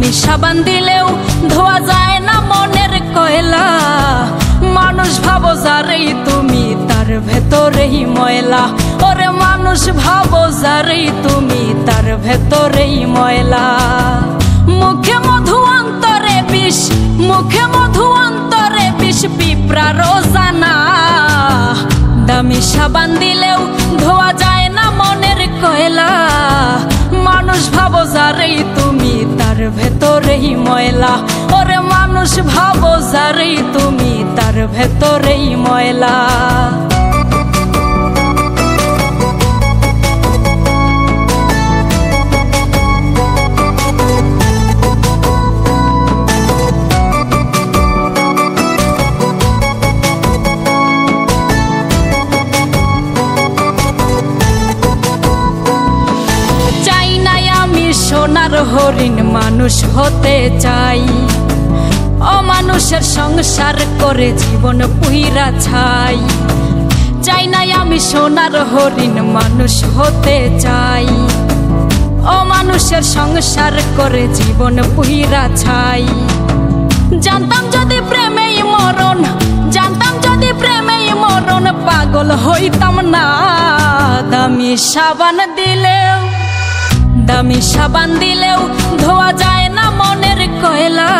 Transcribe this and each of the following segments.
দামি সাবান দিলেও ধোয়া যায় না মনের কয়লা। মানুষ ভাবো যারেই তুমি তার ভেতরেই ময়লা। ওরে মানুষ ভাবো যারেই তুমি তার ভেতরেই ময়লা। মুখে মধু অন্তরে বিষ, মুখে মধু অন্তরে বিষ, পিঁপড়া রোজানা। দামি সাবান দিলেও ধোয়া যায় না মনের কয়লা। মানুষ ভাবো যারেই তুমি তার ভেতরেই ময়লা। ওরে মানুষ ভাবো যারেই তুমি তার ভেতরেই ময়লা। সোনার হরিণ মানুষ হতে চাই, অমানুষের সংসার করে জীবন পুইরা ছাই। চাই নাই আমি সোনার হরিণ মানুষ হতে চাই, অমানুষের সংসার করে জীবন পুইরা ছাই। জানতাম যদি প্রেমেই মরণ, জানতাম যদি প্রেমেই মরণ, পাগল হইতাম না। দামি সাবান দিলেও, দামি সাবান দিলেও ধোয়া যায় না মনের কয়লা।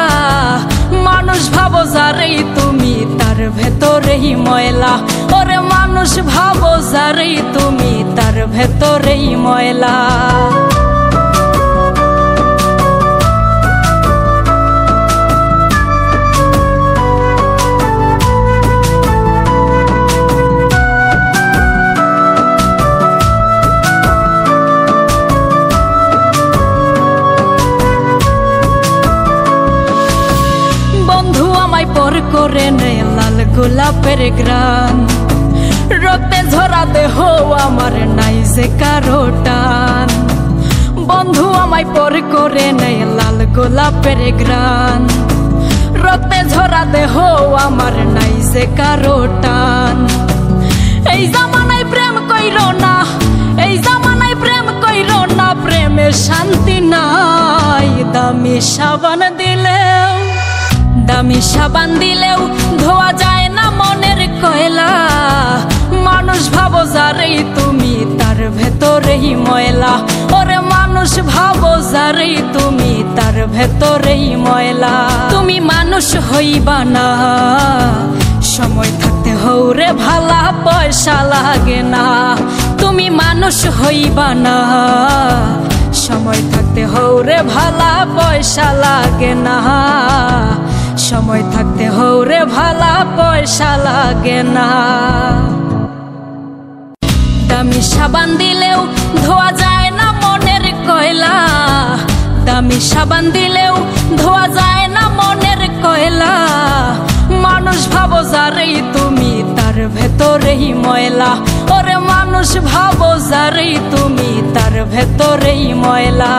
মানুষ ভাবো যারেই তুমি তার ভেতরেই ময়লা। ওরে মানুষ ভাবো যারেই তুমি তার ভেতরেই ময়লা। পর করে নেয় লাল গোলাপের গ্রান, রক্তে ঝরা দেহ আমার নাই যে কারো টান। বন্ধু আমায় পর করে নেয় লাল গোলাপের গ্রান, রক্তে ঝরা দেহ আমার নাই যে কারো টান। এই জামানায় প্রেম কইরো না, এই জামানায় প্রেম কইরো না, প্রেমে শান্তি নাই। দামি সাবান দিলেও, দামি সাবান দিলেও ধোয়া যায় না মনের কয়লা। মানুষ ভাবো যারেই তুমি তার ভেতরেই ময়লা। ওরে মানুষ ভাবো যারেই তুমি তার ভেতরেই ময়লা। তুমি মানুষ হইবা না, সময় থাকতে হৌরে ভালা পয়সা লাগে না। তুমি মানুষ হইবা না, সময় থাকতে হৌরে ভালা পয়সা লাগে না। সময় থাকতে হৌরে ভালা পয়সা লাগে না। দামি সাবান দিলেও ধোয়া যায় না মনের কয়লা। দামি সাবান দিলেও ধোয়া যায় না মনের কয়লা। মানুষ ভাবো যারেই তুমি তার ভেতরেই ময়লা। ওরে মানুষ ভাবো যারেই তুমি তার ভেতরেই ময়লা।